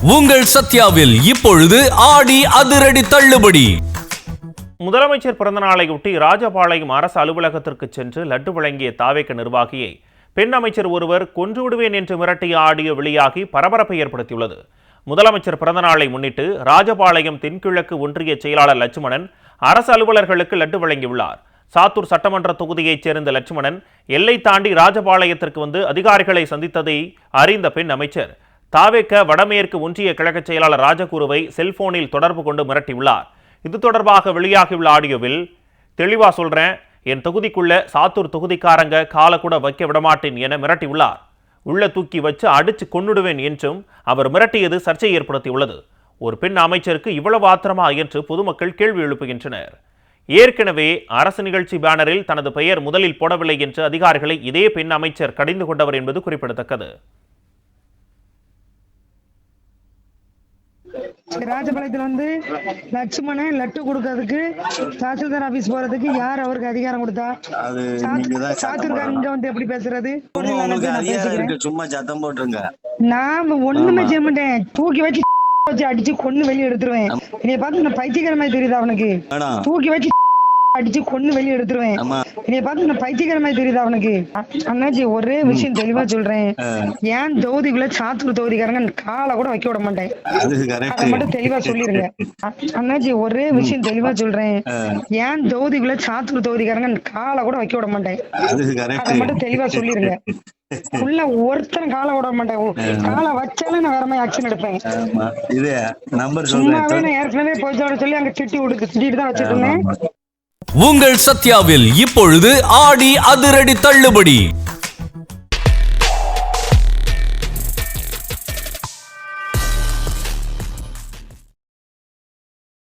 உங்கள் சத்யாவில் இப்பொழுது ஆடி அதிரடி தள்ளுபடி. முதலமைச்சர் பிறந்தநாளையொட்டி ராஜபாளையம் அரசு அலுவலகத்திற்கு சென்று லட்டு வழங்கிய தாவேக நிர்வாகியை பெண் அமைச்சர் ஒருவர் கொன்று விடுவேன் என்று மிரட்டிய ஆடியோ வெளியாகி பரபரப்பை ஏற்படுத்தியுள்ளது. முதலமைச்சர் பிறந்தநாளை முன்னிட்டு ராஜபாளையம் தென்கிழக்கு ஒன்றிய செயலாளர் லட்சுமணன் அரசு அலுவலர்களுக்கு லட்டு வழங்கியுள்ளார். சாத்தூர் சட்டமன்ற தொகுதியைச் சேர்ந்த லட்சுமணன் எல்லை தாண்டி ராஜபாளையத்திற்கு வந்து அதிகாரிகளை சந்தித்ததை அறிந்த பெண் அமைச்சர் தாவேக வடமேற்கு ஒன்றிய கழக செயலாளர் ராஜகுருவை செல்போனில் தொடர்பு கொண்டு மிரட்டியுள்ளார். இது தொடர்பாக வெளியாகியுள்ள ஆடியோவில் தெளிவா சொல்றேன், என் தொகுதிக்குள்ள சாத்தூர் தொகுதிக்காரங்க காலை கூட வைக்க விடமாட்டேன் என மிரட்டியுள்ளார். உள்ள தூக்கி வச்சு அடிச்சு கொன்னுடுவேன் என்றும் அவர் மிரட்டியது சர்ச்சையை ஏற்படுத்தியுள்ளது. ஒரு பெண் அமைச்சருக்கு இவ்வளவு ஆத்திரமா என்று பொதுமக்கள் கேள்வி எழுப்புகின்றனர். ஏற்கனவே அரசு நிகழ்ச்சி பேனரில் தனது பெயர் முதலில் போடவில்லை என்று அதிகாரிகளை இதே பெண் அமைச்சர் கடிந்து கொண்டவர் என்பது குறிப்பிடத்தக்கது. ராஜபாளையத்தில் வந்து லட்சுமணன் லட்டு கொடுக்கறதுக்கு தாசில்தார் ஆபீஸ் போறதுக்கு யார் அவருக்கு அதிகாரம் கொடுத்தா? சாத்தூர்காரங்க வந்து எப்படி பேசுறது? சும்மா சத்தம் போட்டுருங்க. நான் ஒண்ணுமே செய்ய மாட்டேன். தூக்கி வச்சு அடிச்சு கொன்னு வெளியே எடுத்துருவேன். என்னைய பார்த்து நான் பைத்தியக்கார மாதிரி தெரியுதா அவனுக்கு? தூக்கி வச்சு அடிச்சு கொன்னு வெளியே எடுத்துருவேன். என்னைய பார்த்து நான் பைத்தியக்கார மாதிரி தெரியுதா அவனுக்கு? அண்ணாச்சி ஒரே விஷயம் தெளிவா சொல்றேன், ஏன் தொகுதிக்குள்ள சாத்தூர் தொகுதிக்காரங்க காலை கூட வைக்க விட மாட்டேன். அதை மட்டும் தெளிவா சொல்லிருங்க. அண்ணாச்சி ஒரே விஷயம் தெளிவா சொல்றேன், ஏன் தொகுதிக்குள்ள சாத்தூர் தொகுதிக்காரங்க காலை கூட வைக்க விட மாட்டேன். அதை மட்டும் தெளிவா சொல்லிருங்க. உள்ள ஒருத்தனை காலை விட மாட்டேன். காலை வச்சாலும் நான் வேற மாதிரி ஆக்ஷன் எடுப்பேன். சும்மாவே நான் ஏற்கனவே போய் சொல்லி அங்க திட்டிட்டு தான் வச்சுட்டு இருந்தேன். உங்கள் சத்யாவில் இப்பொழுது ஆடி அதிரடி தள்ளுபடி.